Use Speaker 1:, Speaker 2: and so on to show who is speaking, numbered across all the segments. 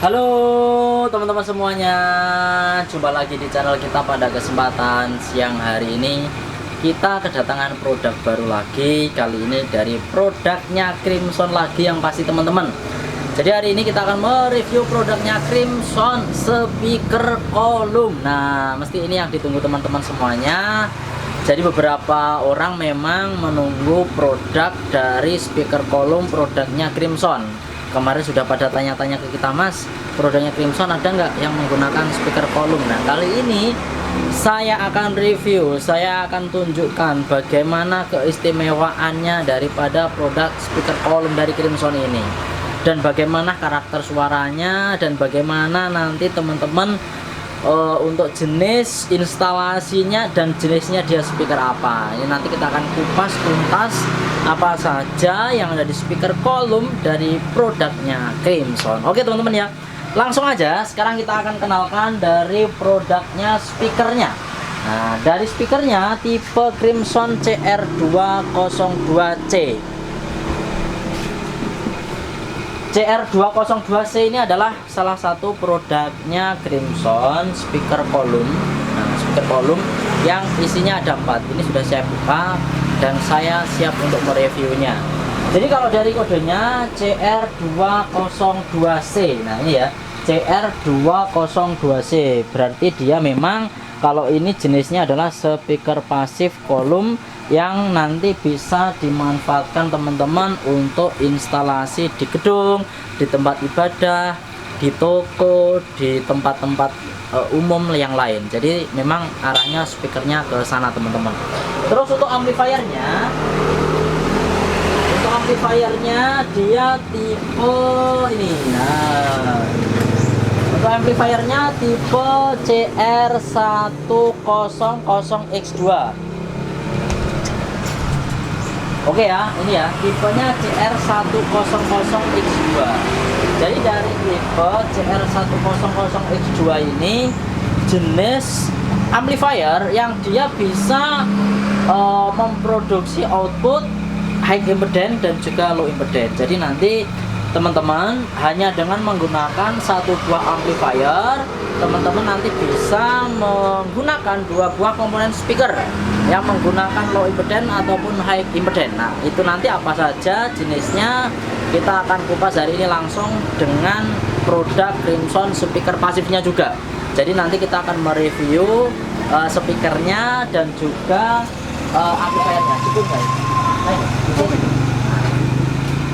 Speaker 1: Halo teman-teman semuanya, jumpa lagi di channel kita. Pada kesempatan siang hari ini kita kedatangan produk baru lagi. Kali ini dari produknya Crimson lagi yang pasti teman-teman. Jadi hari ini kita akan mereview produknya Crimson speaker kolom. Nah, mesti ini yang ditunggu teman-teman semuanya. Jadi beberapa orang memang menunggu produk dari speaker kolom produknya Crimson. Kemarin sudah pada tanya-tanya ke kita, Mas, produknya Crimson ada nggak yang menggunakan speaker kolom? Nah, kali ini saya akan review, saya akan tunjukkan bagaimana keistimewaannya daripada produk speaker kolom dari Crimson ini, dan bagaimana karakter suaranya, dan bagaimana nanti teman-teman untuk jenis instalasinya dan jenisnya dia speaker apa. Ini nanti kita akan kupas tuntas apa saja yang ada di speaker kolom dari produknya Crimson. Oke teman-teman ya, langsung aja sekarang kita akan kenalkan dari produknya speakernya. Nah, dari speakernya tipe Crimson CR202C. CR202C ini adalah salah satu produknya Crimson speaker kolom. Nah, speaker kolom yang isinya ada 4. Ini sudah saya buka dan saya siap untuk mereviewnya. Jadi kalau dari kodenya CR202C, nah ini ya, CR202C berarti dia memang kalau ini jenisnya adalah speaker pasif kolom yang nanti bisa dimanfaatkan teman-teman untuk instalasi di gedung, di tempat ibadah, di toko, di tempat-tempat umum yang lain. Jadi memang arahnya speakernya ke sana teman-teman. Terus untuk amplifiernya dia tipe ini. Nah, untuk amplifiernya tipe CR100X2. Oke ya, ini ya, tipenya CR100X2. Jadi dari tipe CR100X2 ini jenis amplifier yang dia bisa memproduksi output high impedance dan juga low impedance. Jadi nanti teman-teman hanya dengan menggunakan satu buah amplifier, teman-teman nanti bisa menggunakan 2 buah komponen speaker yang menggunakan low impedance ataupun high impedance. Nah, itu nanti apa saja jenisnya kita akan kupas hari ini langsung dengan produk Crimson speaker pasifnya juga. Jadi nanti kita akan mereview speakernya dan juga amplifiernya. Cukup guys.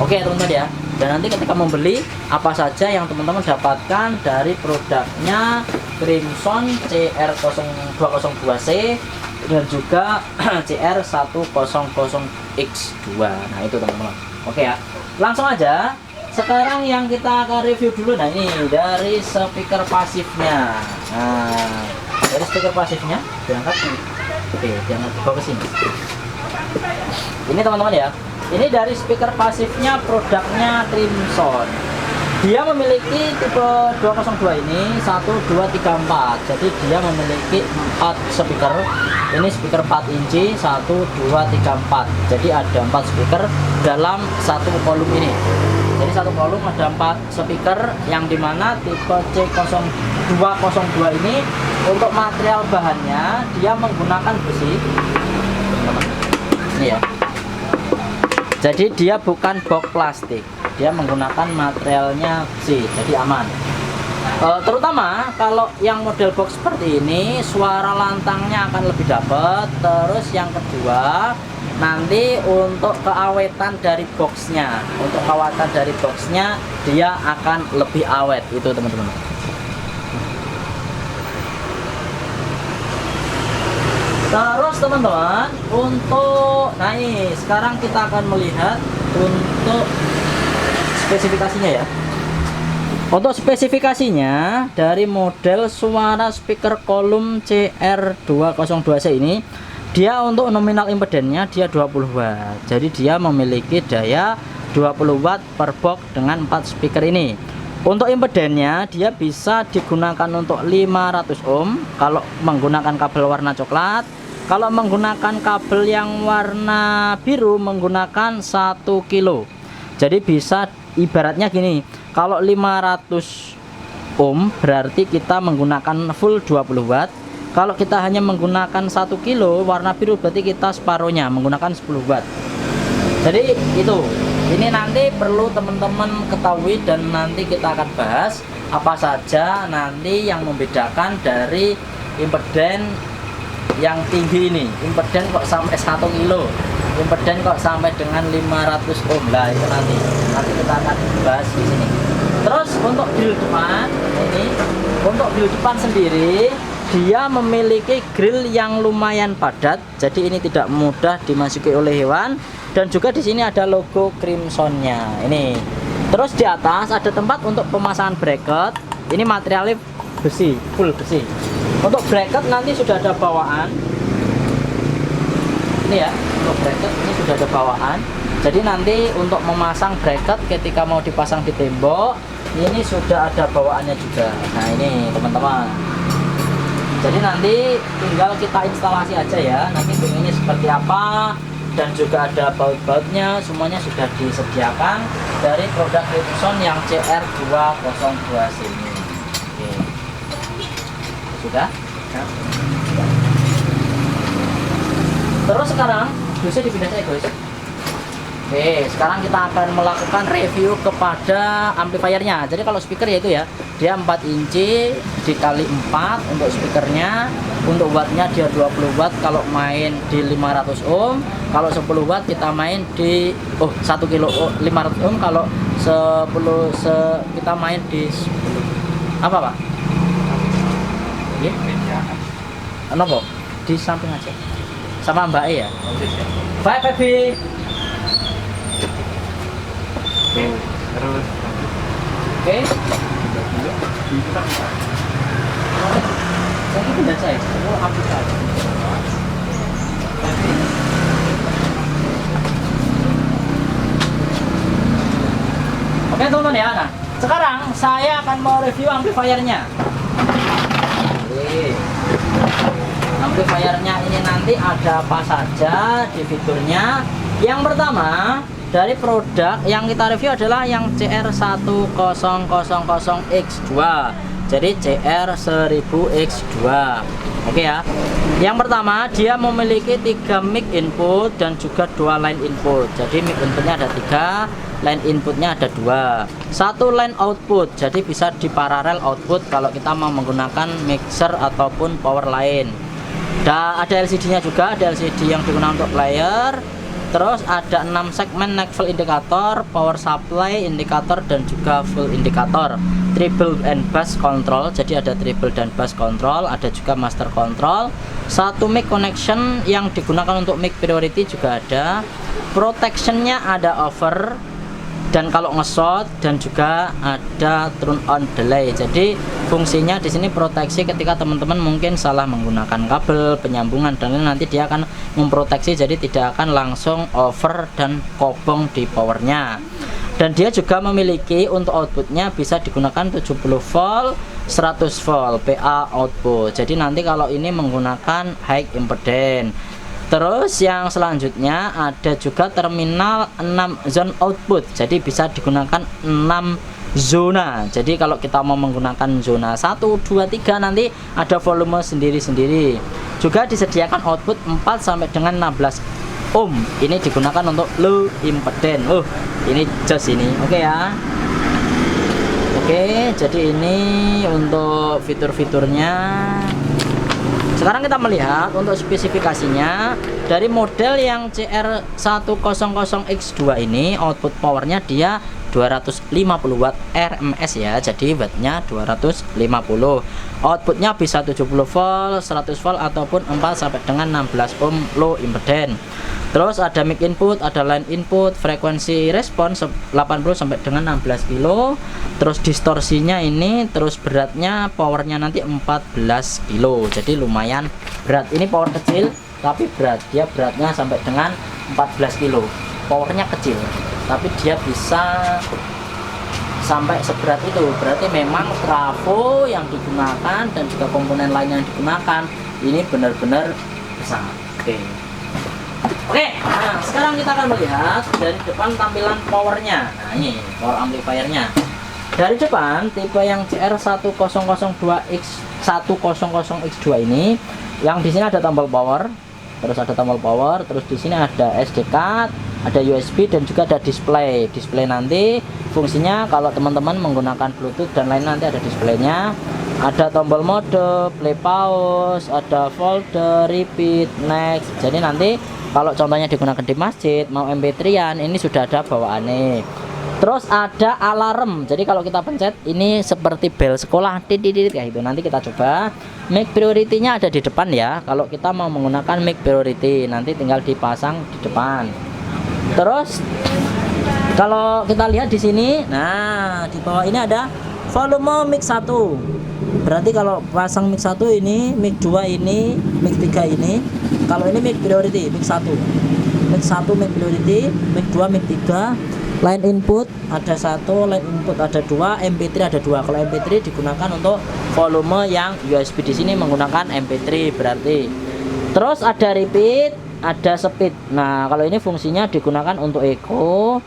Speaker 1: Oke teman-teman ya. Dan nanti ketika membeli apa saja yang teman-teman dapatkan dari produknya Crimson CR202C dan juga CR100X2. Nah itu teman-teman. Oke ya, langsung aja. Sekarang yang kita akan review dulu. Nah ini dari speaker pasifnya. Nah dari speaker pasifnya diangkat. Oke, diangkat ke bawah sini. Ini teman-teman ya, ini dari speaker pasifnya produknya Crimson. Dia memiliki tipe 202 ini 1, 2, 3, 4. Jadi dia memiliki 4 speaker. Ini speaker 4 inci 1, 2, 3, 4. Jadi ada 4 speaker dalam satu kolom ini. Jadi satu kolom ada 4 speaker, yang dimana tipe C0202 ini untuk material bahannya dia menggunakan besi. Ini ya. Jadi dia bukan box plastik, dia menggunakan materialnya besi, jadi aman. Terutama kalau yang model box seperti ini, suara lantangnya akan lebih dapat. Terus yang kedua, nanti untuk keawetan dari boxnya, dia akan lebih awet, itu teman-teman. Terus teman-teman, untuk nah ini sekarang kita akan melihat untuk spesifikasinya ya. Untuk spesifikasinya dari model suara speaker kolom CR202C ini, dia untuk nominal impedance-nya dia 20 watt. Jadi dia memiliki daya 20 watt per box dengan 4 speaker ini. Untuk impedance-nya dia bisa digunakan untuk 500 ohm kalau menggunakan kabel warna coklat. Kalau menggunakan kabel yang warna biru menggunakan 1 kilo. Jadi bisa ibaratnya gini, kalau 500 ohm berarti kita menggunakan full 20 watt. Kalau kita hanya menggunakan 1 kilo warna biru berarti kita separuhnya menggunakan 10 watt. Jadi itu, ini nanti perlu teman-teman ketahui dan nanti kita akan bahas apa saja nanti yang membedakan dari impeden yang tinggi ini. Impeden kok sampai 1 kilo, impeden kok sampai dengan 500 ohm lah, itu nanti kita akan bahas di sini. Terus untuk grill depan ini, untuk grill depan sendiri dia memiliki grill yang lumayan padat, jadi ini tidak mudah dimasuki oleh hewan. Dan juga di sini ada logo Crimsonnya ini. Terus di atas ada tempat untuk pemasangan bracket. Ini materialnya besi, full besi. Untuk bracket nanti sudah ada bawaan. Ini ya, untuk bracket ini sudah ada bawaan. Jadi nanti untuk memasang bracket ketika mau dipasang di tembok, ini sudah ada bawaannya juga. Nah ini teman-teman. Jadi nanti tinggal kita instalasi aja ya. Nanti ini seperti apa, dan juga ada baut-bautnya, semuanya sudah disediakan dari produk Crimson yang CR202 sini. Oke. Sudah? Ya. Terus sekarang bisa dipindah saya guys. Oke, sekarang kita akan melakukan review kepada amplifiernya. Jadi kalau speaker ya itu ya, dia 4 inci dikali 4 untuk speakernya. Untuk wattnya dia 20 watt kalau main di 500 ohm. Kalau 10 watt kita main di 1 kilo 500 ohm. Kalau 10 kita main di 10. Apa Pak? Iya? Kenapa? Di samping aja. Sama Mbak E ya? Bye baby.
Speaker 2: Terus
Speaker 1: Oke. Saya pindah saya, semua aplikasi. Oke teman-teman ya, nah sekarang saya akan mau review amplifiernya. Amplifiernya ini nanti ada apa saja di fiturnya. Yang pertama dari produk yang kita review adalah yang CR1000X2. Jadi CR1000X2. Oke ya. Yang pertama dia memiliki 3 mic input dan juga 2 line input. Jadi mic inputnya ada 3, line inputnya ada 2. 1 line output. Jadi bisa diparalel output kalau kita mau menggunakan mixer ataupun power line. Dan ada LCD-nya juga, ada LCD yang digunakan untuk player. Terus ada 6 segmen neck full indikator, power supply indikator dan juga full indikator. Treble and bass control, jadi ada treble dan bass control, ada juga master control. 1 mic connection yang digunakan untuk mic priority juga ada. Protectionnya ada over dan kalau nge-shot, dan juga ada turn on delay. Jadi fungsinya di sini proteksi ketika teman-teman mungkin salah menggunakan kabel penyambungan dan nanti dia akan memproteksi, jadi tidak akan langsung over dan kobong di powernya. Dan dia juga memiliki untuk outputnya bisa digunakan 70 volt 100 volt PA output. Jadi nanti kalau ini menggunakan high impedance. Terus yang selanjutnya ada juga terminal 6 zone output. Jadi bisa digunakan 6 zona. Jadi kalau kita mau menggunakan zona 1, 2, 3 nanti ada volume sendiri-sendiri. Juga disediakan output 4 sampai dengan 16 ohm. Ini digunakan untuk low impedance. Ini jos ini. Oke ya. Oke, jadi ini untuk fitur-fiturnya. Sekarang kita melihat untuk spesifikasinya. Dari model yang CR1000X2 ini output powernya dia 250 watt RMS ya, jadi wattnya 250. Outputnya bisa 70 volt 100 volt ataupun 4 sampai dengan 16 ohm low impedance. Terus ada mic input, ada line input, frekuensi respons 80 sampai dengan 16 kilo. Terus distorsinya ini, terus beratnya powernya nanti 14 kilo. Jadi lumayan berat. Ini power kecil tapi berat. Dia beratnya sampai dengan 14 kilo. Powernya kecil tapi dia bisa sampai seberat itu. Berarti memang trafo yang digunakan dan juga komponen lain yang digunakan ini benar-benar besar. Oke, nah sekarang kita akan melihat dari depan tampilan powernya. Nah ini power amplifiernya. Dari depan tipe yang CR1002X100X2 ini, yang di sini ada tombol power, terus di sini ada SD card, ada USB dan juga ada display. Display nanti fungsinya kalau teman-teman menggunakan Bluetooth dan lain, nanti ada displaynya. Ada tombol mode, play, pause, ada folder, repeat, next. Jadi nanti kalau contohnya digunakan di masjid, mau MP3-an, ini sudah ada bawaannya. Terus ada alarm. Jadi kalau kita pencet ini seperti bel sekolah, titit kayak gitu. Nanti kita coba. Mic priority-nya ada di depan ya. Kalau kita mau menggunakan mic priority, nanti tinggal dipasang di depan. Terus kalau kita lihat di sini, nah di bawah ini ada volume mic 1. Berarti kalau pasang mic 1 ini, mic 2 ini, mic 3 ini. Kalau ini mic priority, mic 1. Mic 1 mic priority, mic 2 mic 3. Line input ada 1, line input ada 2, MP3 ada 2. Kalau MP3 digunakan untuk volume yang USB, di sini menggunakan MP3 berarti. Terus ada repeat, ada speed. Nah, kalau ini fungsinya digunakan untuk echo.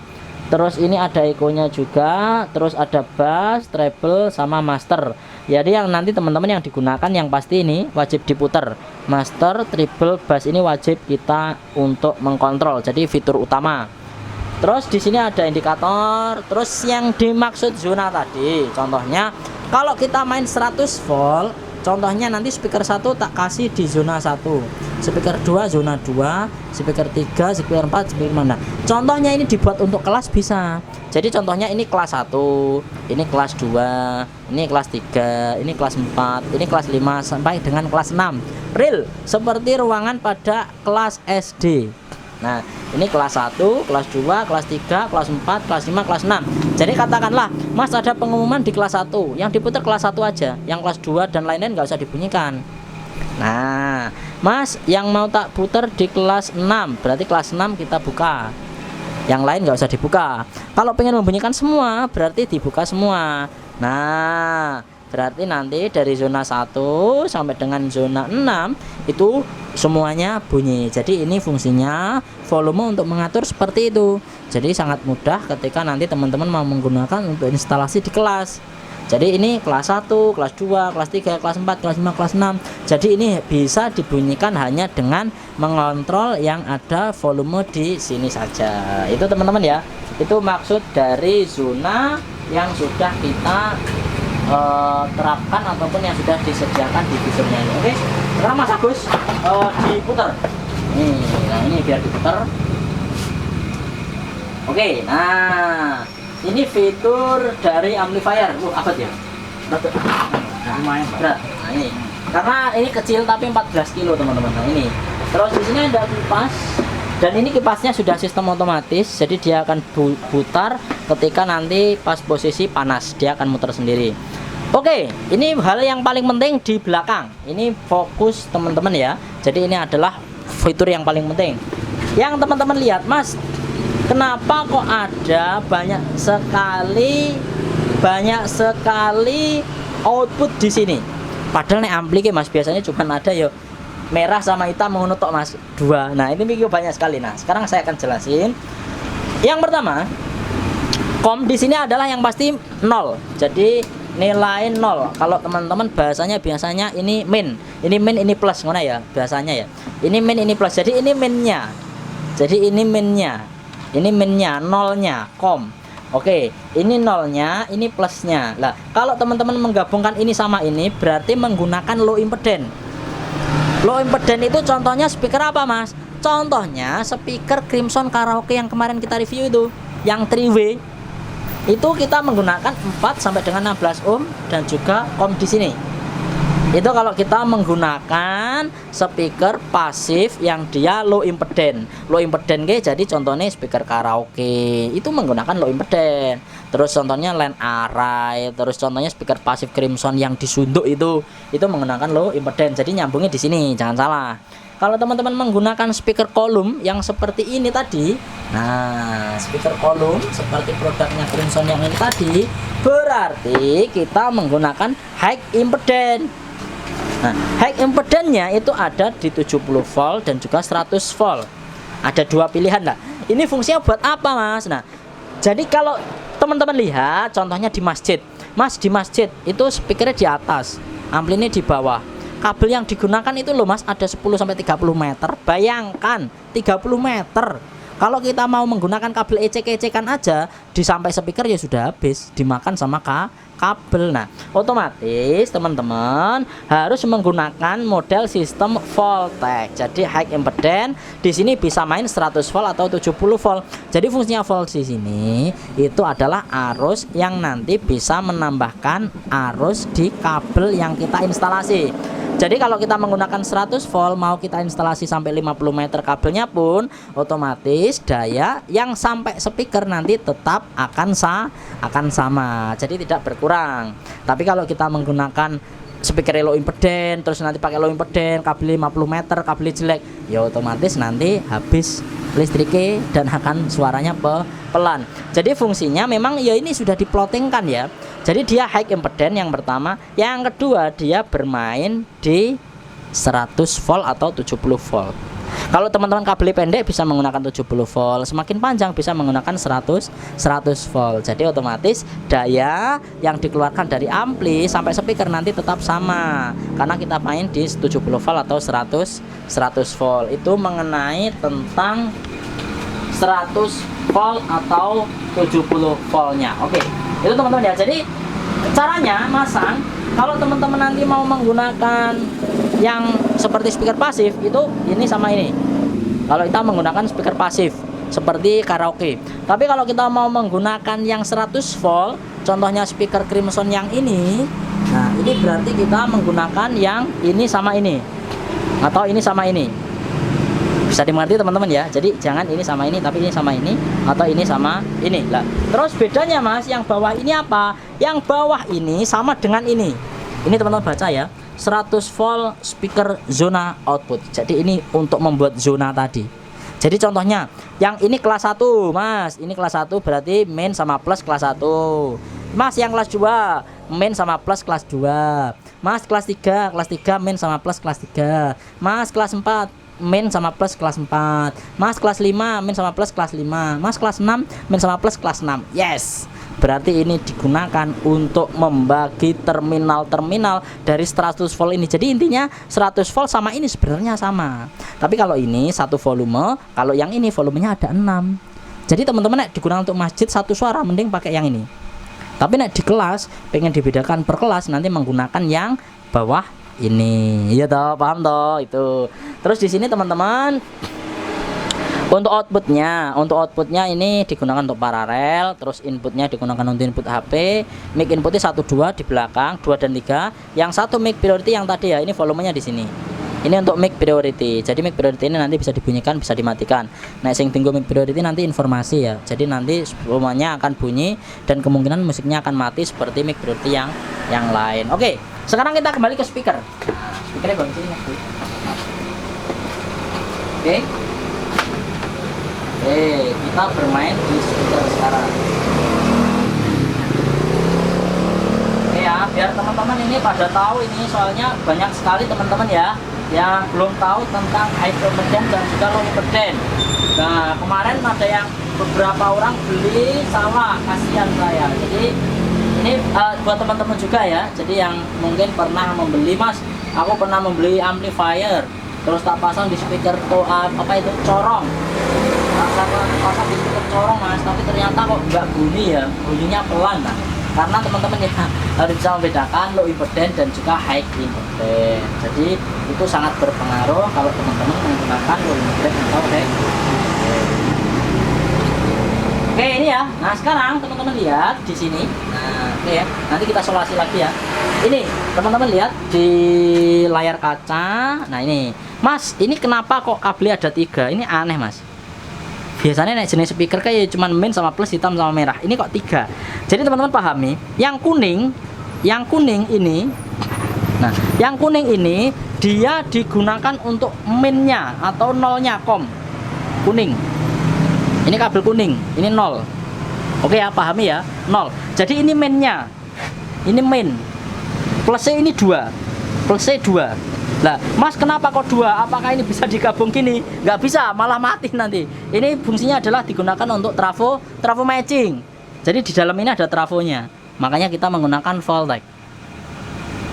Speaker 1: Terus ini ada echo-nya juga, terus ada bass, treble sama master. Jadi yang nanti teman-teman yang digunakan yang pasti ini wajib diputar. Master, treble, bass ini wajib kita untuk mengkontrol. Jadi fitur utama. Terus di sini ada indikator. Terus yang dimaksud zona tadi, contohnya kalau kita main 100 volt, contohnya nanti speaker 1 tak kasih di zona 1, speaker 2 zona 2, speaker 3, speaker 4, speaker mana. Contohnya ini dibuat untuk kelas bisa. Jadi contohnya ini kelas 1, ini kelas 2, ini kelas 3, ini kelas 4, ini kelas 5 sampai dengan kelas 6. Real seperti ruangan pada kelas SD. Nah, ini kelas 1, kelas 2, kelas 3, kelas 4, kelas 5, kelas 6. Jadi katakanlah, Mas ada pengumuman di kelas 1, yang diputar kelas 1 aja, yang kelas 2 dan lain-lain nggak usah dibunyikan. Nah, Mas yang mau tak putar di kelas 6, berarti kelas 6 kita buka. Yang lain nggak usah dibuka. Kalau pengen membunyikan semua, berarti dibuka semua. Nah, berarti nanti dari zona 1 sampai dengan zona 6 itu semuanya bunyi. Jadi ini fungsinya volume untuk mengatur seperti itu. Jadi sangat mudah ketika nanti teman-teman mau menggunakan untuk instalasi di kelas. Jadi ini kelas 1, kelas 2, kelas 3, kelas 4, kelas 5, kelas 6. Jadi ini bisa dibunyikan hanya dengan mengontrol yang ada volume di sini saja. Itu teman-teman ya. Itu maksud dari zona yang sudah kita terapkan ataupun yang sudah disediakan di fiturnya ini. Oke, sekarang Mas Agus diputar. Nah ini biar diputar. Oke, nah ini fitur dari amplifier. Apa ya?
Speaker 2: Lumayan
Speaker 1: berat. Nah ini, karena ini kecil tapi 14 kilo teman-teman. Nah ini. Terus di sini ada kipas. Dan ini kipasnya sudah sistem otomatis, jadi dia akan putar ketika nanti pas posisi panas, dia akan muter sendiri. Oke, ini hal yang paling penting di belakang. Ini fokus teman-teman ya. Jadi ini adalah fitur yang paling penting. Yang teman-teman lihat, Mas, kenapa kok ada banyak sekali output di sini? Padahal nih ampli Mas biasanya cuma ada ya merah sama hitam mengunut tok Mas, 2. Nah, ini mikro banyak sekali. Nah, sekarang saya akan jelasin. Yang pertama, kom di sini adalah yang pasti 0. Jadi nilai 0. Kalau teman-teman biasanya ini min, ini plus mana ya biasanya ya. Ini min, ini plus. Jadi ini minnya. Ini minnya, nolnya, kom. Oke, ini nolnya, ini plusnya. Lah, kalau teman-teman menggabungkan ini sama ini berarti menggunakan low impedance. Low impedance itu contohnya speaker apa, Mas? Contohnya speaker Crimson Karaoke yang kemarin kita review itu, yang 3W. Itu kita menggunakan 4 sampai dengan 16 ohm dan juga kom di sini. Itu kalau kita menggunakan speaker pasif yang dia low impedance. Low impedance jadi contohnya speaker karaoke itu menggunakan low impedance. Terus contohnya line array, terus contohnya speaker pasif Crimson yang disunduk itu menggunakan low impedance. Jadi nyambungnya di sini, jangan salah. Kalau teman-teman menggunakan speaker kolom yang seperti ini tadi, nah speaker kolom seperti produknya Crimson yang ini tadi, berarti kita menggunakan high impedance. Nah, high impedance-nya itu ada di 70 volt dan juga 100 volt. Ada 2 pilihan lah. Ini fungsinya buat apa, Mas? Nah, jadi kalau Teman-teman lihat contohnya di masjid. Mas, di masjid itu speakernya di atas, ampli ini di bawah. Kabel yang digunakan itu loh Mas, ada 10 sampai 30 meter. Bayangkan 30 meter. Kalau kita mau menggunakan kabel ecek-ecekan aja, di sampai speaker ya sudah habis dimakan sama kabel. Nah, otomatis teman-teman harus menggunakan model sistem voltage. Jadi high impedance di sini bisa main 100 volt atau 70 volt. Jadi fungsinya volt di sini itu adalah arus yang nanti bisa menambahkan arus di kabel yang kita instalasi. Jadi kalau kita menggunakan 100 volt, mau kita instalasi sampai 50 meter kabelnya pun otomatis daya yang sampai speaker nanti tetap akan sama. Jadi tidak berkurang. Tapi kalau kita menggunakan speaker low impedance, terus nanti pakai low impedance, kabel 50 meter, kabel jelek, ya otomatis nanti habis listriknya dan akan suaranya pelan. Jadi fungsinya memang ya ini sudah diplotingkan ya. Jadi dia high impedance yang pertama, yang kedua dia bermain di 100 volt atau 70 volt. Kalau teman-teman kabel pendek bisa menggunakan 70 volt, semakin panjang bisa menggunakan 100 volt. Jadi otomatis daya yang dikeluarkan dari ampli sampai speaker nanti tetap sama karena kita main di 70 volt atau 100 volt. Itu mengenai tentang 100 volt atau 70 voltnya. Oke, itu teman-teman ya. Jadi caranya masang, kalau teman-teman nanti mau menggunakan yang seperti speaker pasif itu ini sama ini. Kalau kita menggunakan speaker pasif seperti karaoke. Tapi kalau kita mau menggunakan yang 100 volt, contohnya speaker Crimson yang ini, nah ini berarti kita menggunakan yang ini sama ini atau ini sama ini. Bisa dimengerti teman-teman ya. Jadi jangan ini sama ini, tapi ini sama ini atau ini sama ini lah. Terus bedanya Mas, yang bawah ini apa? Yang bawah ini sama dengan ini. Ini teman-teman baca ya, 100 volt speaker zona output. Jadi ini untuk membuat zona tadi. Jadi contohnya yang ini kelas 1 Mas, ini kelas 1 berarti main sama plus kelas 1. Mas yang kelas 2 main sama plus kelas 2. Mas kelas 3 main sama plus kelas 3. Mas kelas 4 main sama plus kelas 4. Mas kelas 5 main sama plus kelas 5. Mas kelas 6 main sama plus kelas 6. Yes. Berarti ini digunakan untuk membagi terminal-terminal dari 100 volt ini. Jadi intinya 100 volt sama ini sebenarnya sama. Tapi kalau ini satu volume, kalau yang ini volumenya ada 6. Jadi teman-teman digunakan untuk masjid satu suara mending pakai yang ini. Tapi di kelas pengen dibedakan per kelas nanti menggunakan yang bawah ini. Iya toh, paham toh itu. Terus di sini teman-teman untuk outputnya ini digunakan untuk paralel, terus inputnya digunakan untuk input HP, mic inputnya 1 2 di belakang, 2 dan 3. Yang satu mic priority yang tadi ya, ini volumenya di sini. Ini untuk mic priority. Jadi mic priority ini nanti bisa dibunyikan, bisa dimatikan. Nah, sing tunggu mic priority nanti informasi ya. Jadi nanti semuanya akan bunyi dan kemungkinan musiknya akan mati seperti mic priority yang lain. Oke, sekarang kita kembali ke speaker. Nah, speakernya bang sini. Oke. Kita bermain di speaker sekarang. Ya, biar teman-teman ini pada tahu ini, soalnya banyak sekali teman-teman ya yang belum tahu tentang high impedance dan juga low impedance. Nah, kemarin ada yang beberapa orang beli salah, kasihan saya. Jadi ini buat teman-teman juga ya. Jadi yang mungkin pernah membeli, Mas, aku pernah membeli amplifier, terus tak pasang di speaker apa itu corong. Pasang di speaker corong Mas, tapi ternyata kok nggak bunyi ya, bunyinya pelan. Nah, karena teman-teman ya harus bisa membedakan low impedance dan juga high impedance. Jadi itu sangat berpengaruh kalau teman-teman menggunakan low impedance atau high impedance. Oke, ini ya. Nah, sekarang teman-teman lihat di sini. Nah, oke ya. Nanti kita solasi lagi ya. Ini teman-teman lihat di layar kaca. Nah, ini Mas, ini kenapa kok kabelnya ada 3? Ini aneh Mas. Biasanya naik jenis speaker kayak cuman min sama plus, hitam sama merah. Ini kok 3. Jadi teman-teman pahami, yang kuning ini. Nah, yang kuning ini dia digunakan untuk minnya atau nolnya kom. Kuning. Ini kabel kuning, ini 0. Oke ya, pahami ya, 0. Jadi ini minnya. Ini min. Plusnya ini 2. Plusnya 2. Lah, Mas kenapa kok 2? Apakah ini bisa digabung gini? Nggak bisa, malah mati nanti. Ini fungsinya adalah digunakan untuk trafo matching. Jadi di dalam ini ada trafonya. Makanya kita menggunakan Voltec.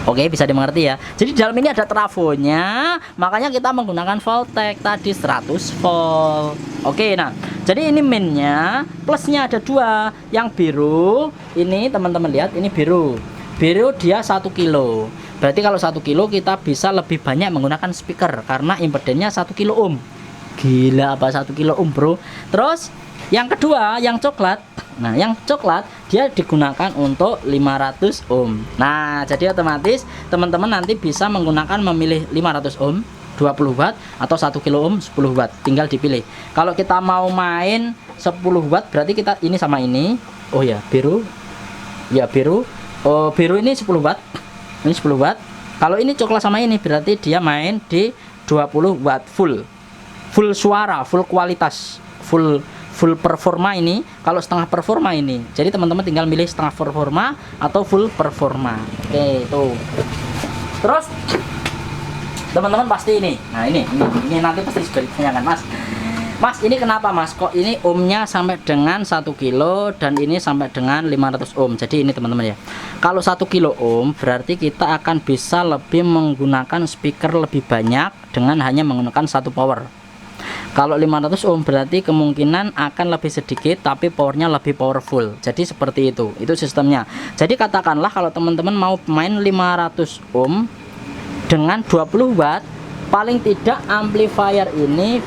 Speaker 1: Oke, bisa dimengerti ya. Jadi di dalam ini ada trafonya, makanya kita menggunakan Voltec tadi 100 volt. Oke, nah, jadi ini minnya, plusnya ada dua. Yang biru, ini teman-teman lihat, ini biru. Biru dia 1 kilo. Berarti kalau 1 kilo kita bisa lebih banyak menggunakan speaker karena impedannya 1 kilo ohm. Gila apa 1 kilo ohm, bro. Terus yang kedua, yang coklat. Nah, yang coklat dia digunakan untuk 500 ohm. Nah, jadi otomatis teman-teman nanti bisa menggunakan memilih 500 ohm, 20 watt atau 1 kilo ohm 10 watt. Tinggal dipilih. Kalau kita mau main 10 watt berarti kita ini sama ini. Oh ya, biru. Ya, biru. Oh, biru ini 10 watt. Ini 10 watt. Kalau ini coklat sama ini berarti dia main di 20 watt full. Full suara, full kualitas, full performa ini. Kalau setengah performa ini. Jadi teman-teman tinggal milih setengah performa atau full performa. Oke, tuh. Terus teman-teman pasti ini. Nah, ini nanti pasti juga ditanyakan, Mas. Mas, ini kenapa Mas? Kok ini ohmnya sampai dengan 1 kilo dan ini sampai dengan 500 ohm. Jadi ini teman-teman ya. Kalau 1 kilo ohm berarti kita akan bisa lebih menggunakan speaker lebih banyak dengan hanya menggunakan satu power. Kalau 500 ohm berarti kemungkinan akan lebih sedikit tapi powernya lebih powerful. Jadi seperti itu sistemnya. Jadi katakanlah kalau teman-teman mau main 500 ohm dengan 20 watt, paling tidak amplifier ini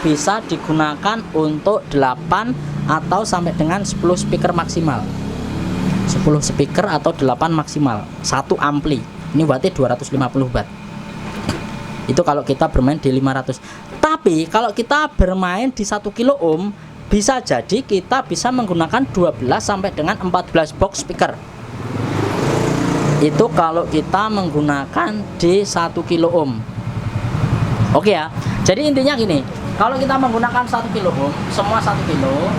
Speaker 1: bisa digunakan untuk 8 atau sampai dengan 10 speaker maksimal. 10 speaker atau 8 maksimal. Satu ampli. Ini wattnya 250 watt. Itu kalau kita bermain di 500. Tapi kalau kita bermain di 1 kilo ohm, bisa jadi kita bisa menggunakan 12 sampai dengan 14 box speaker. Itu kalau kita menggunakan di 1 kilo ohm. Oke ya. Jadi intinya gini, kalau kita menggunakan 1 kilo ohm, semua 1 kilo,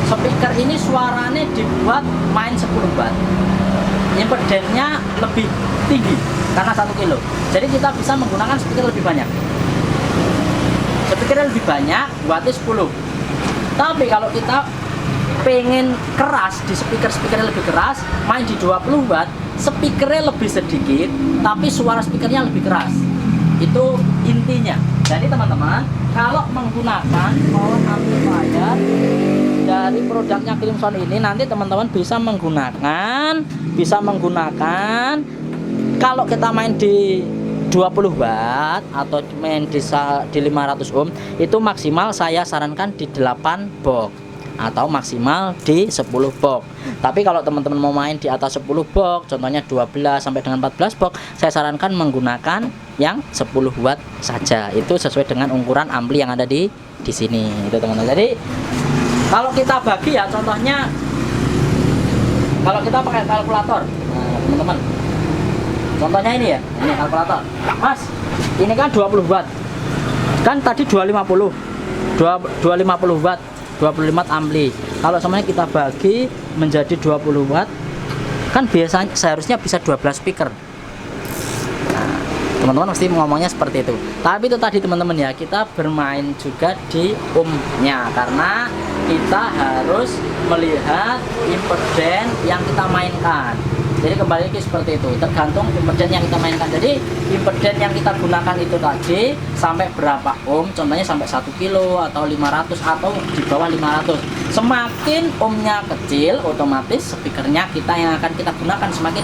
Speaker 1: speaker ini suaranya dibuat main 10 watt. Impedannya lebih tinggi karena 1 kilo. Jadi kita bisa menggunakan speaker lebih banyak. Speaker lebih banyak, wattnya 10. Tapi kalau kita pengen keras di speaker lebih keras, main di 20 watt, speakernya lebih sedikit tapi suara speakernya lebih keras. Itu intinya. Jadi teman-teman, kalau menggunakan power amplifier dari produknya Crimson ini, nanti teman-teman bisa menggunakan kalau kita main di 20 watt atau main di 500 ohm itu maksimal saya sarankan di 8 box atau maksimal di 10 box. Tapi kalau teman-teman mau main di atas 10 box, contohnya 12 sampai dengan 14 box, saya sarankan menggunakan yang 10 watt saja. Itu sesuai dengan ukuran ampli yang ada di sini. Itu teman-teman. Jadi kalau kita bagi ya, contohnya kalau kita pakai kalkulator. Nah, teman-teman. Contohnya ini ya, ini kalkulator. Mas, ini kan 20 watt. Kan tadi 250 watt. 25 watt ampli. Kalau semuanya kita bagi menjadi 20 watt, kan biasanya seharusnya bisa 12 speaker. Nah, teman-teman pasti ngomongnya seperti itu. Tapi itu tadi teman-teman ya, kita bermain juga di ohmnya karena kita harus melihat impedan yang kita mainkan. Jadi kembali lagi seperti itu, tergantung impedan yang kita mainkan. Jadi impedan yang kita gunakan itu tadi sampai berapa ohm, contohnya sampai 1 kilo atau 500 atau di bawah 500. Semakin ohmnya kecil, otomatis speakernya kita yang akan kita gunakan semakin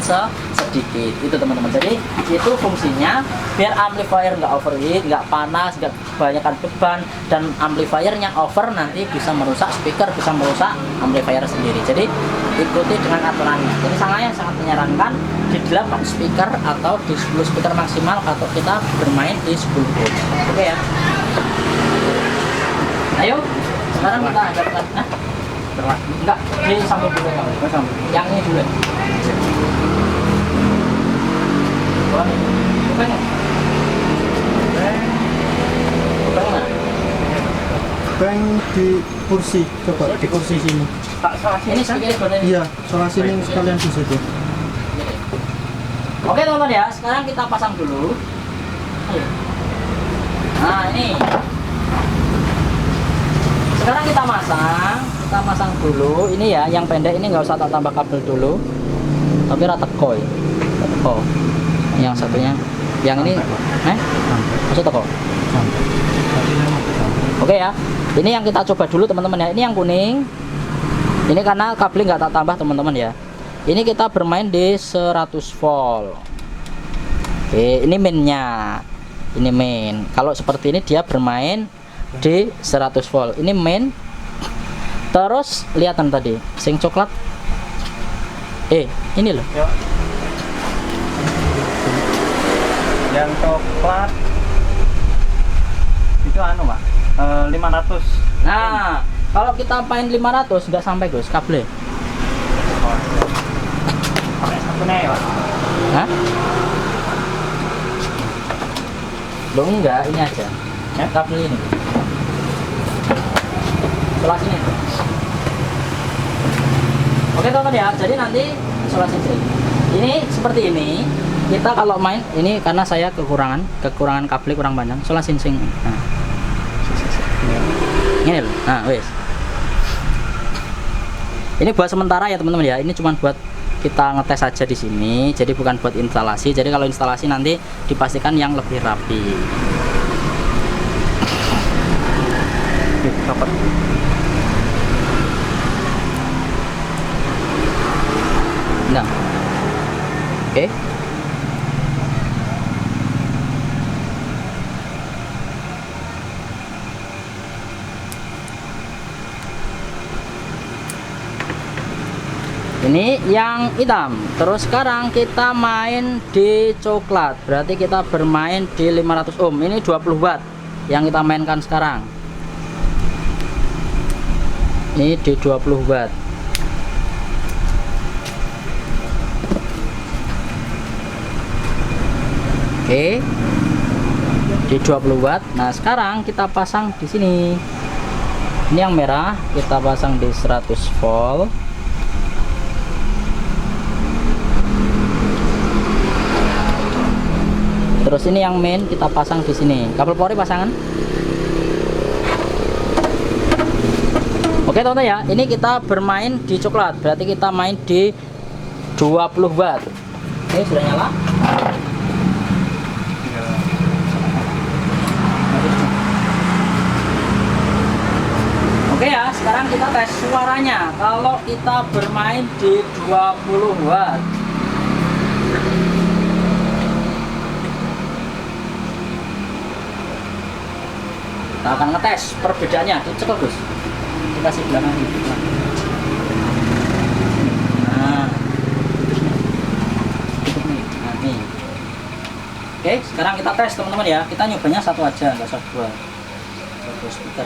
Speaker 1: sedikit. Itu teman-teman. Jadi itu fungsinya biar amplifier nggak overheat, nggak panas, nggak kebanyakan beban, dan amplifiernya over nanti bisa merusak speaker, bisa merusak amplifier sendiri. Jadi ikuti dengan aturannya. Jadi saya sangat menyarankan di 8 speaker atau di 10 speaker maksimal atau kita bermain di 10 ohm. Oke ya. Ayo, sekarang kita hadapkan. Enggak, ini sambung dulu kamu. Yang ini dulu.
Speaker 2: Bank di kursi, coba di kursi sini.
Speaker 1: Ini speaker
Speaker 2: Iya, soal sini sekalian di situ.
Speaker 1: Oke teman-teman ya, sekarang kita pasang dulu. Nah ini. Sekarang kita masang. kita masang dulu. Ini ya, yang pendek ini nggak usah tak tambah kabel dulu. Tapi rata koi. Oh, yang satunya, yang ini, maksud kok? Oke ya. Ini yang kita coba dulu teman-teman ya. Ini yang kuning. Ini karena kabel nggak tak tambah teman-teman ya. Ini kita bermain di 100 volt. Oke, ini mainnya. Ini main. Kalau seperti ini dia bermain di 100 volt. Ini main. Terus lihatan tadi sing coklat. Ini loh.
Speaker 2: Yang coklat itu anu Pak, 500.
Speaker 1: Nah, kalau kita main 500 nggak sampai Gus kabel.
Speaker 2: Pakai satunya ya Pak.
Speaker 1: Hah? Loh enggak, ini aja. Kabel ini. Sebelah sini. Oke teman-teman ya, jadi nanti sebelah sini. Ini seperti ini. Kita kalau main ini karena saya kekurangan kabel kurang panjang. Sebelah sini. Nah. Ini loh. Nah, wes. Ini buat sementara ya teman-teman ya. Ini cuma buat kita ngetes aja di sini. Jadi bukan buat instalasi. Jadi kalau instalasi nanti dipastikan yang lebih rapi.
Speaker 2: Dapat.
Speaker 1: Nah. Oke. Ini yang hitam. Terus sekarang kita main di coklat. Berarti kita bermain di 500 ohm. Ini 20 watt yang kita mainkan sekarang. Ini di 20 watt. Oke. Di 20 watt. Nah, sekarang kita pasang di sini. Ini yang merah kita pasang di 100 volt. Terus ini yang main kita pasang di sini. Kabel pori pasangan. Oke teman-teman ya, ini kita bermain di coklat. Berarti kita main di 20 watt. Oke, sudah nyala. Oke ya, sekarang kita tes suaranya. Kalau kita bermain di 20 watt. Kita akan ngetes perbedaannya. Coba Gus, kita kasih belakang ini. Nah, nih. Oke, sekarang kita tes teman-teman ya. Kita nyobanya satu aja, nggak usah dua. Satu speaker.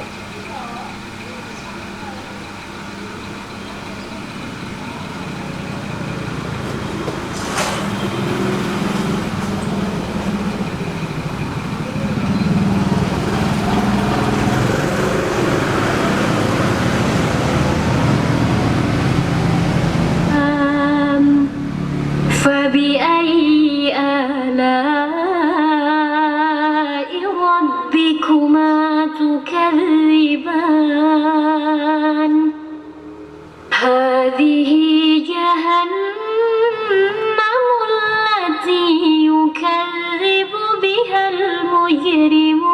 Speaker 3: فبأي آلاء ربكما تكذبان هذه جهنم التي يكذب بها المجرمون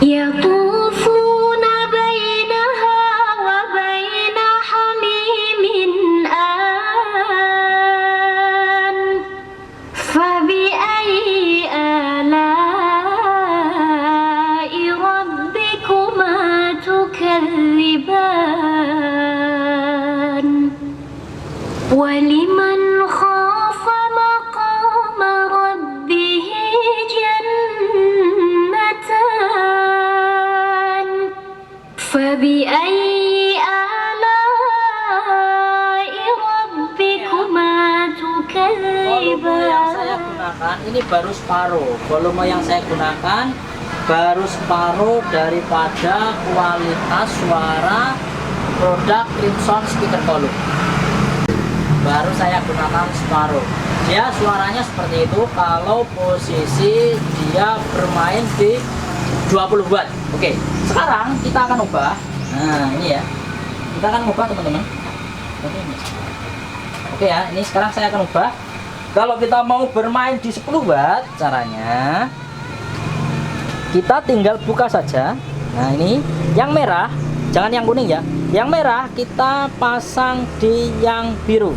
Speaker 3: يطوفون بينها وبين حميم آن فبأي آلاء ربكما تكذبان ولمن خاف مقام ربه جنتان فبأي آلاء ربكما
Speaker 1: Volume yang saya
Speaker 3: تكذبان
Speaker 1: gunakan ini baru separuh. Volume yang saya gunakan baru separuh daripada kualitas suara produk Crimson Speaker Column. Baru saya gunakan separuh. Dia suaranya seperti itu kalau posisi dia bermain di 20 watt. Oke, sekarang kita akan ubah. Nah, ini ya. Kita akan ubah, teman-teman. Oke ya, ini sekarang saya akan ubah. Kalau kita mau bermain di 10 watt, caranya kita tinggal buka saja. Nah, ini yang merah, jangan yang kuning ya. Yang merah kita pasang di yang biru.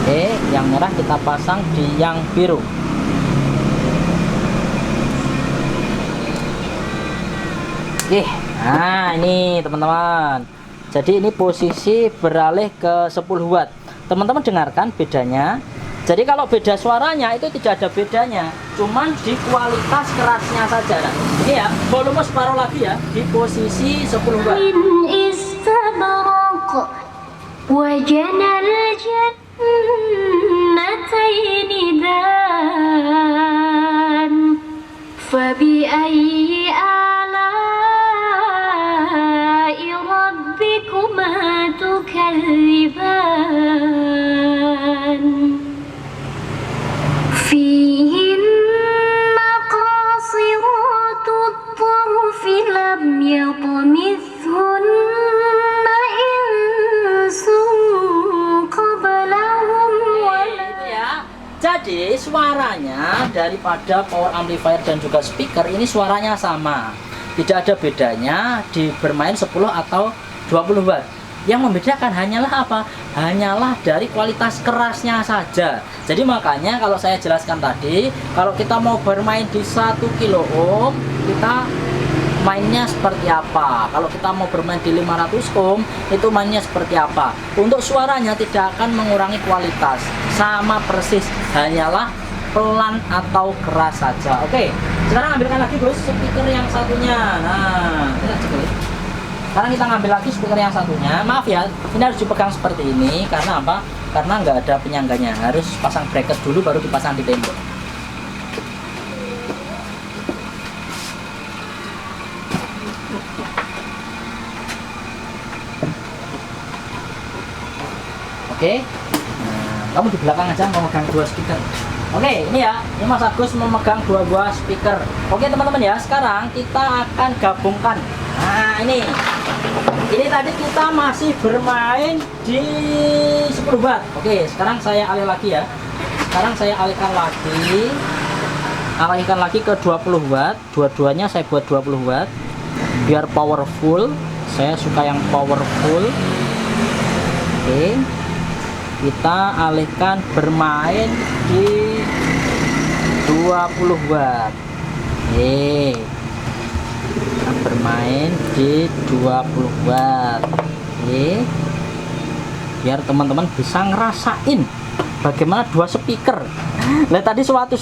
Speaker 1: Oke, yang merah kita pasang di yang biru. Oke, nah ini teman-teman. Jadi ini posisi beralih ke 10 watt. Teman-teman dengarkan bedanya. Jadi kalau beda suaranya itu tidak ada bedanya, cuman di kualitas kerasnya saja. Nah, ini ya, volume separuh lagi ya, di posisi 10 watt.
Speaker 3: استبرق وجنى الجنتين دان فبأي آلاء ربكما تكذبان فيهن قاصرات الطرف لم يطمثهن إنس قبلهم ولا.
Speaker 1: Jadi suaranya daripada power amplifier dan juga speaker ini suaranya sama, tidak ada bedanya di bermain 10 atau 20 watt. Yang membedakan hanyalah apa? Hanyalah dari kualitas kerasnya saja. Jadi makanya kalau saya jelaskan tadi, kalau kita mau bermain di 1 kilo ohm, kita mainnya seperti apa. Kalau kita mau bermain di 500 ohm, itu mainnya seperti apa. Untuk suaranya tidak akan mengurangi kualitas, sama persis, hanyalah pelan atau keras saja. Oke, sekarang ambilkan lagi Gus speaker yang satunya. Nah, sekarang kita ngambil lagi speaker yang satunya. Maaf ya, ini harus dipegang seperti ini. Karena apa? Karena nggak ada penyangganya. Harus pasang bracket dulu baru dipasang di tembok. Oke, nah, kamu di belakang aja memegang 2 speaker. Oke, ini ya, ini Mas Agus memegang 2 buah speaker. Oke teman-teman ya, sekarang kita akan gabungkan. Nah ini tadi kita masih bermain di 10 watt. Oke, sekarang saya alih lagi ya. Sekarang saya alihkan lagi ke 20 watt. Dua-duanya saya buat 20 watt biar powerful. Saya suka yang powerful. Oke, kita alihkan bermain di 20 watt. Oke, kita bermain di 20 watt. Oke, biar teman-teman bisa ngerasain bagaimana 2 speaker. Nah tadi satu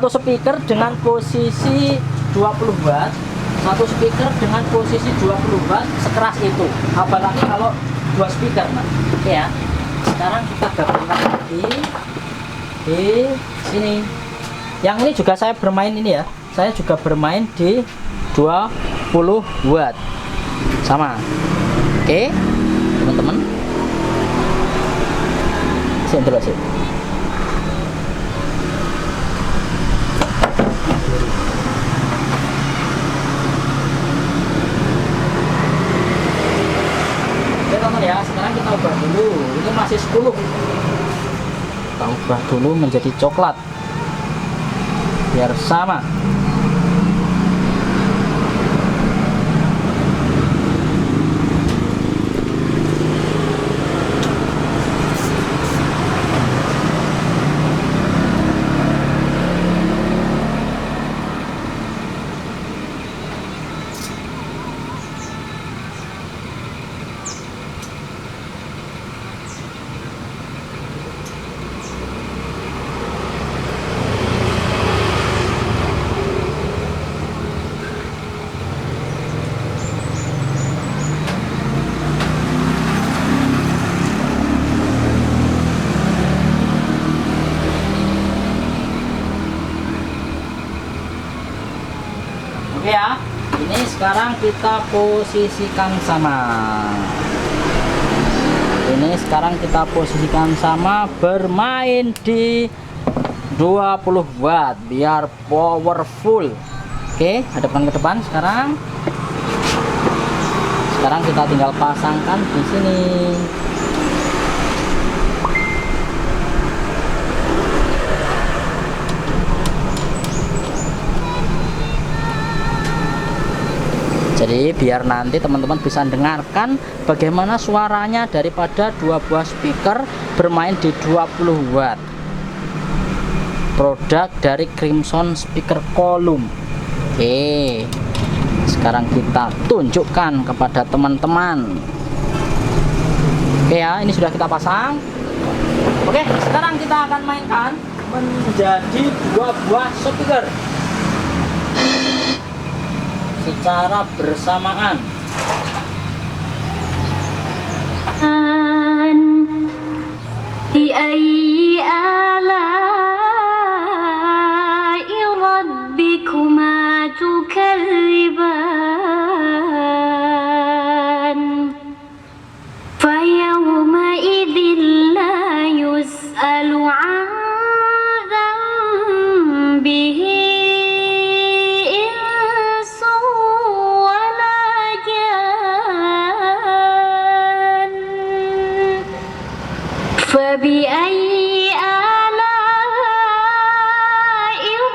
Speaker 1: speaker dengan posisi 20 watt, satu speaker dengan posisi 20 watt sekeras itu. Apalagi kalau 2 speaker, nah. Oke ya. Sekarang kita gabungkan lagi di sini. Yang ini juga saya bermain ini ya. Saya juga bermain di 20 watt. Sama. Oke, teman-teman. Sini dulu sih. Ya, sekarang kita ubah dulu. Ini masih 10. Kita ubah dulu menjadi coklat biar sama. Oke ya, ini sekarang kita posisikan sama. Ini sekarang kita posisikan sama bermain di 20 watt biar powerful. Oke, hadapkan ke depan sekarang. Sekarang kita tinggal pasangkan di sini. Jadi biar nanti teman-teman bisa dengarkan bagaimana suaranya daripada dua buah speaker bermain di 20 watt. Produk dari Crimson Speaker Column. Oke, sekarang kita tunjukkan kepada teman-teman. Oke ya, ini sudah kita pasang. Oke, sekarang kita akan mainkan menjadi dua buah speaker secara bersamaan.
Speaker 3: بأي آلاء ربكما تكذبان فيومئذ لا يسأل عن ذنبه إنس ولا جان فبأي آلاء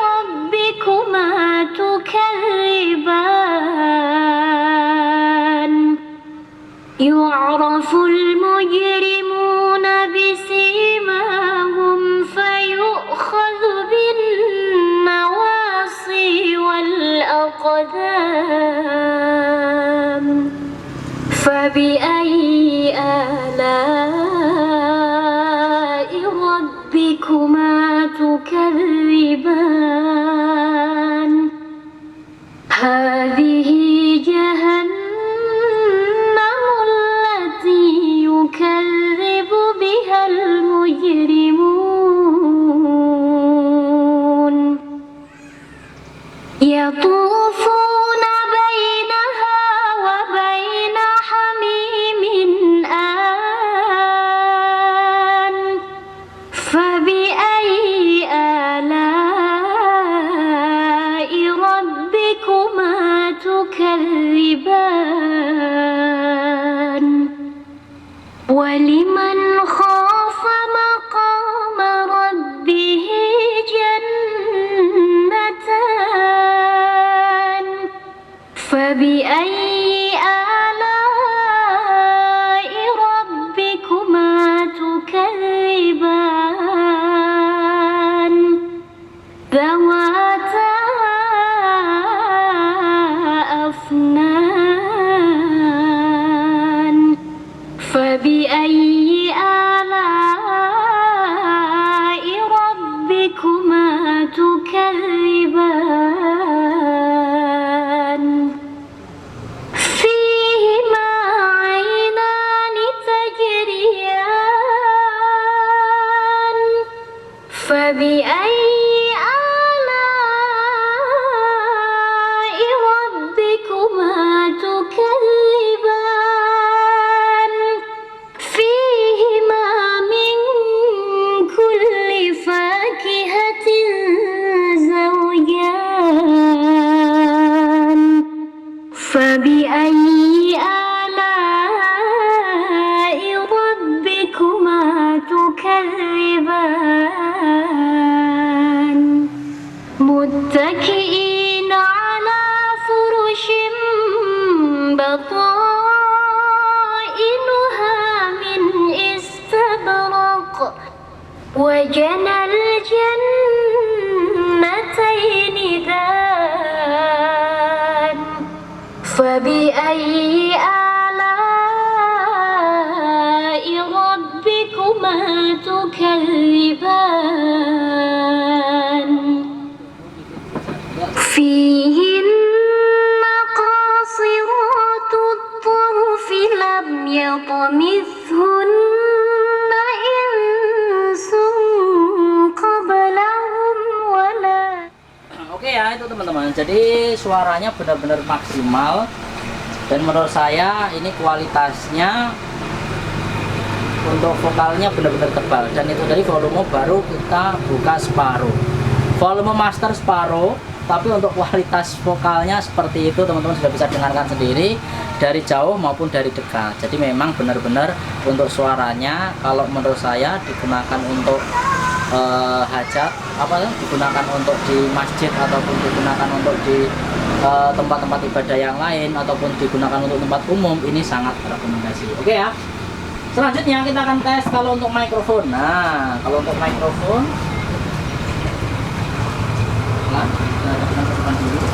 Speaker 3: ربكما تكذبان يعرف المجرمون بسيماهم فيؤخذ بالنواصي والأقدام فبأي آلاء ربكما تكذبان هذه جهنم التي يكذب بها المجرمون يطوفون بينها وبين حميم آن فبأي آلاء ربكما تكذبان ولمن خاف مقام ربه جنتان فبأي آلاء ربكما تكذبان ذواتا أفنان فبأي آلاء ربكما تكذبان فيهما عينان تجريان فبأي آلاء ربكما تكذبان فيهما من كل فاكهة زوجان فبأي آلاء ربكما تكذبان متكئين على فرش بطائنها من استبرق وجنى الجنتين دان فبأي آلاء ربكما تكذبان فيهن قاصرات الطرف لم يطمثهن إنس قبلهم ولا.
Speaker 1: Oke ya, itu teman-teman. Jadi suaranya benar-benar maksimal dan menurut saya ini kualitasnya untuk vokalnya benar-benar tebal, dan itu dari volume baru kita buka separuh, volume master separuh, tapi untuk kualitas vokalnya seperti itu teman-teman sudah bisa dengarkan sendiri dari jauh maupun dari dekat. Jadi memang benar-benar untuk suaranya kalau menurut saya digunakan untuk hajat, digunakan untuk di masjid ataupun digunakan untuk di tempat-tempat ibadah yang lain ataupun digunakan untuk tempat umum, ini sangat rekomendasi. Oke ya. Selanjutnya kita akan tes kalau untuk mikrofon. Nah, kalau untuk mikrofon, kita tekan dulu.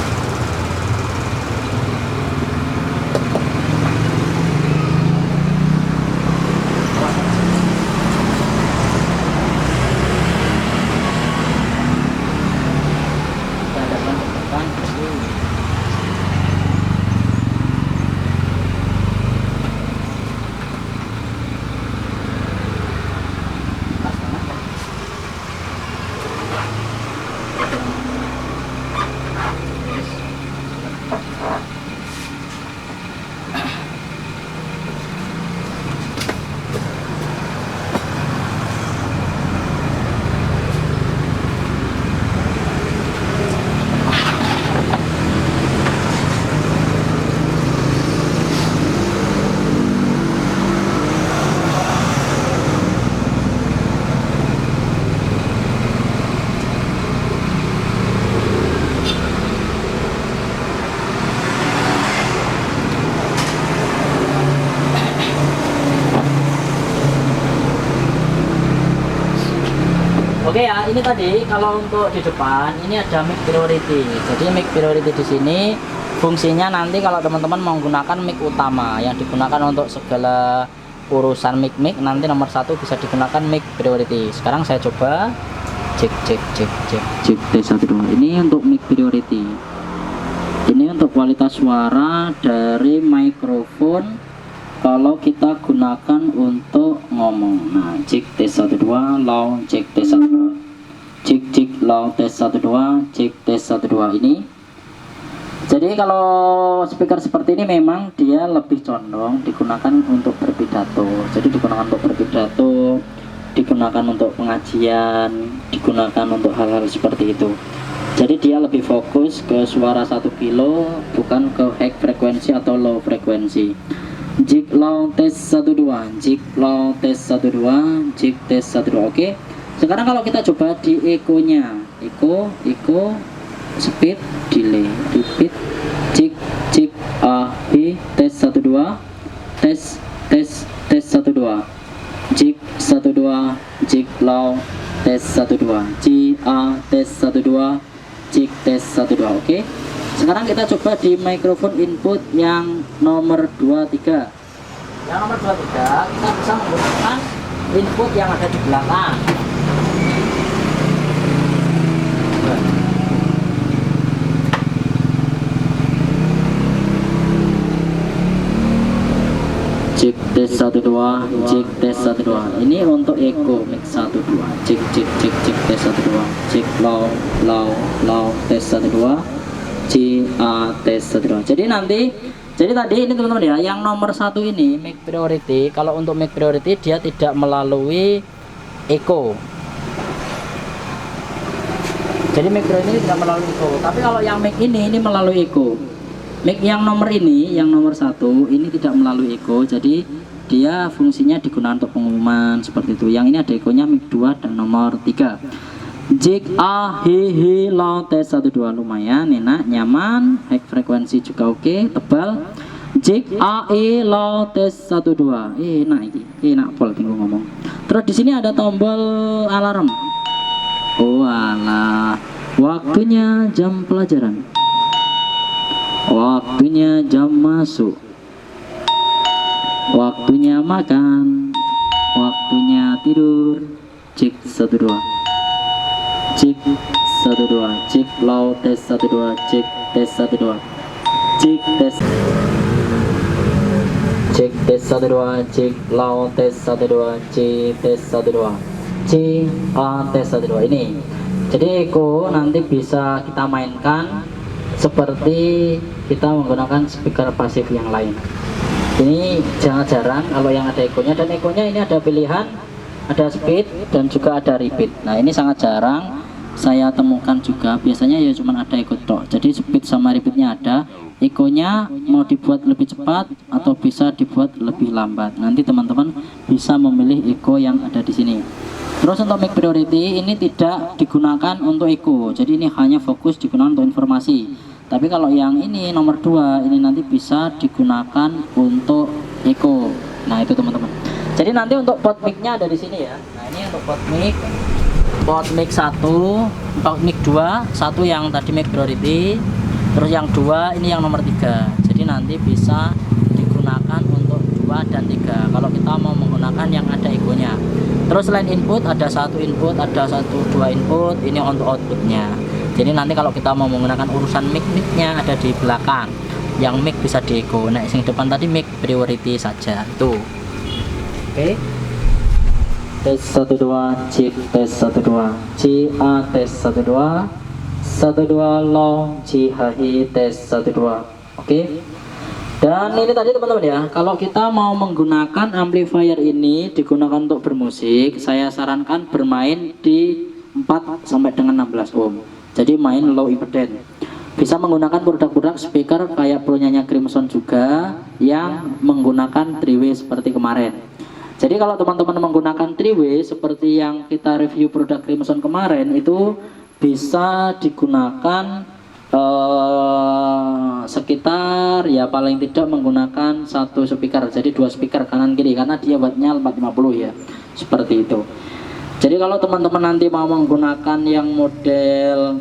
Speaker 1: Oke ya, ini tadi kalau untuk di depan ini ada mic priority. Jadi mic priority di sini fungsinya nanti kalau teman-teman menggunakan mic utama yang digunakan untuk segala urusan mic nanti nomor 1 bisa digunakan mic priority. Sekarang saya coba cek tes 1 2. Ini untuk mic priority. Ini untuk kualitas suara dari mikrofon kalau kita gunakan untuk ngomong. Nah, cek tes 1 2, low, cek tes 1 2. Cek low, tes 1 2, cek tes 1 2 ini. Jadi kalau speaker seperti ini memang dia lebih condong digunakan untuk berpidato. Jadi digunakan untuk berpidato, digunakan untuk pengajian, digunakan untuk hal-hal seperti itu. Jadi dia lebih fokus ke suara 1 kilo, bukan ke high frekuensi atau low frekuensi. Jik low tes 1 2, jik low tes 1 2, jik tes 1 2. Oke. Sekarang kalau kita coba di echo-nya. Echo, speed, delay, repeat, cik hi tes 1 2, tes 1 2. Jik 1 2, jik low tes 1 2, tes 1 2, jik tes 1 2. Oke. Sekarang kita coba di mikrofon input yang nomor 23. Yang nomor 23 kita bisa menggunakan input yang ada di belakang. Cek tes 1 2, cek tes 1 2. Ini untuk echo mix 1 2. Cek tes 1 2. Cek low tes 1 2. tes 1 2. Jadi tadi ini teman-teman ya, yang nomor 1 ini mic priority. Kalau untuk mic priority dia tidak melalui echo. Jadi mic priority ini tidak melalui echo. Tapi kalau yang mic ini melalui echo. Mic yang nomor ini, yang nomor 1 ini tidak melalui echo. Jadi dia fungsinya digunakan untuk pengumuman seperti itu. Yang ini ada echo-nya mic 2 dan nomor 3. Jik hi low tes 1 2, lumayan enak, nyaman, high frekuensi juga oke, tebal. Jik low tes 1 2. Enak iki. Enak pol tinggal ngomong. Terus di sini ada tombol alarm. Oh alah. Waktunya jam pelajaran. Waktunya jam masuk. Waktunya makan. Waktunya tidur. Cek 1 2. Cek 1 2, cek low tes 1 2, cek tes 1 2, cek tes 1 2, cek low tes 1 2, cek tes 1 2, tes 1 2 ini. Jadi echo nanti bisa kita mainkan seperti kita menggunakan speaker pasif yang lain. Ini jarang kalau yang ada econya, dan econya ini ada pilihan, ada speed dan juga ada repeat. Nah ini sangat jarang saya temukan juga, biasanya ya cuma ada eco tok. Jadi speed sama repeatnya ada, econya mau dibuat lebih cepat atau bisa dibuat lebih lambat. Nanti teman-teman bisa memilih eco yang ada di sini. Terus untuk mic priority ini tidak digunakan untuk eco, jadi ini hanya fokus digunakan untuk informasi. Tapi kalau yang ini nomor 2 ini nanti bisa digunakan untuk eco. Nah itu teman-teman. Jadi nanti untuk port mic-nya ada di sini ya. Nah ini untuk port mic 1, port mic 2, satu yang tadi mic priority, terus yang 2 ini yang nomor 3. Jadi nanti bisa digunakan untuk 2 dan 3 kalau kita mau menggunakan yang ada eco-nya. Terus selain input ada 1 input, ada 1, 2 input, ini untuk outputnya. Jadi nanti kalau kita mau menggunakan urusan mic-nya ada di belakang, yang mic bisa di eco. Nah yang depan tadi mic priority saja tuh. Oke. Tes 1 2 cek, tes 1 2 CA, tes 1 2 1 2 long cihahi, tes 1 2. Oke. Dan ini tadi teman-teman ya, kalau kita mau menggunakan amplifier ini digunakan untuk bermusik, saya sarankan bermain di 4 sampai dengan 16 ohm. Jadi main low impedance. Bisa menggunakan produk-produk speaker kayak punyanya Crimson juga yang menggunakan 3-way seperti kemarin. Jadi kalau teman-teman menggunakan 3-way seperti yang kita review produk Crimson kemarin, itu bisa digunakan sekitar ya paling tidak menggunakan 1 speaker, jadi 2 speaker kanan kiri karena dia wattnya 450 ya, seperti itu. Jadi kalau teman-teman nanti mau menggunakan yang model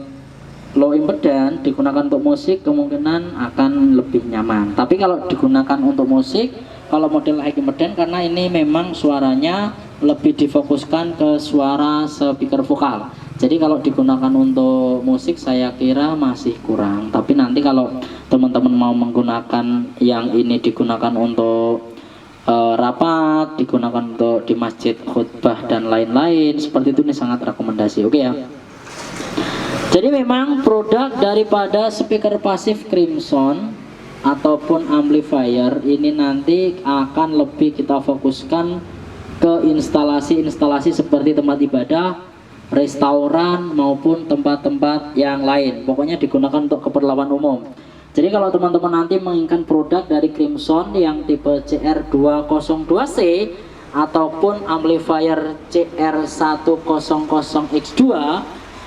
Speaker 1: low impedance digunakan untuk musik, kemungkinan akan lebih nyaman. Tapi kalau digunakan untuk musik, kalau model high impedance, karena ini memang suaranya lebih difokuskan ke suara speaker vokal. Jadi kalau digunakan untuk musik saya kira masih kurang. Tapi nanti kalau teman-teman mau menggunakan yang ini digunakan untuk rapat, digunakan untuk di masjid, khutbah dan lain-lain seperti itu, ini sangat rekomendasi. Oke ya. Jadi memang produk daripada speaker pasif Crimson ataupun amplifier ini nanti akan lebih kita fokuskan ke instalasi-instalasi seperti tempat ibadah, restoran maupun tempat-tempat yang lain. Pokoknya digunakan untuk keperluan umum. Jadi kalau teman-teman nanti menginginkan produk dari Crimson yang tipe CR202C ataupun amplifier CR100X2,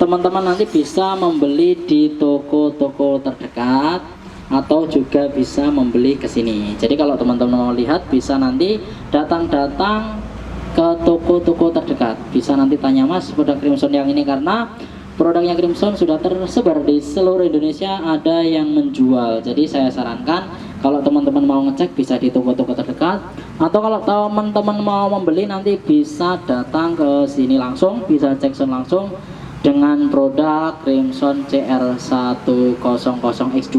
Speaker 1: teman-teman nanti bisa membeli di toko-toko terdekat atau juga bisa membeli ke sini. Jadi kalau teman-teman mau lihat bisa nanti datang-datang ke toko-toko terdekat. Bisa nanti tanya, Mas, produk Crimson yang ini, karena produknya Crimson sudah tersebar di seluruh Indonesia, ada yang menjual. Jadi saya sarankan kalau teman-teman mau ngecek bisa di toko-toko terdekat, atau kalau teman-teman mau membeli nanti bisa datang ke sini langsung, bisa cek langsung dengan produk Crimson CR100X2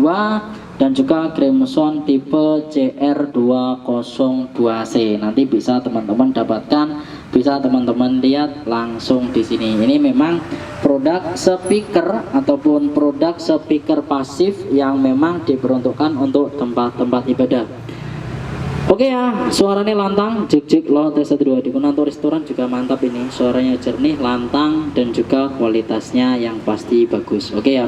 Speaker 1: dan juga Crimson tipe CR202C. Nanti bisa teman-teman dapatkan, bisa teman-teman lihat langsung di sini. Ini memang produk speaker ataupun produk speaker pasif yang memang diperuntukkan untuk tempat-tempat ibadah. Oke ya, suaranya lantang, jik-jik low tes 1 2. Digunakan untuk restoran juga mantap ini. Suaranya jernih, lantang dan juga kualitasnya yang pasti bagus. Oke ya.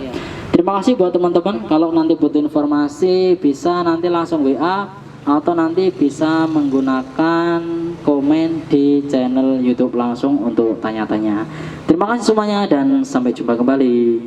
Speaker 1: Terima kasih buat teman-teman. Kalau nanti butuh informasi bisa nanti langsung WA atau nanti bisa menggunakan komen di channel YouTube langsung untuk tanya-tanya. Terima kasih semuanya dan sampai jumpa kembali.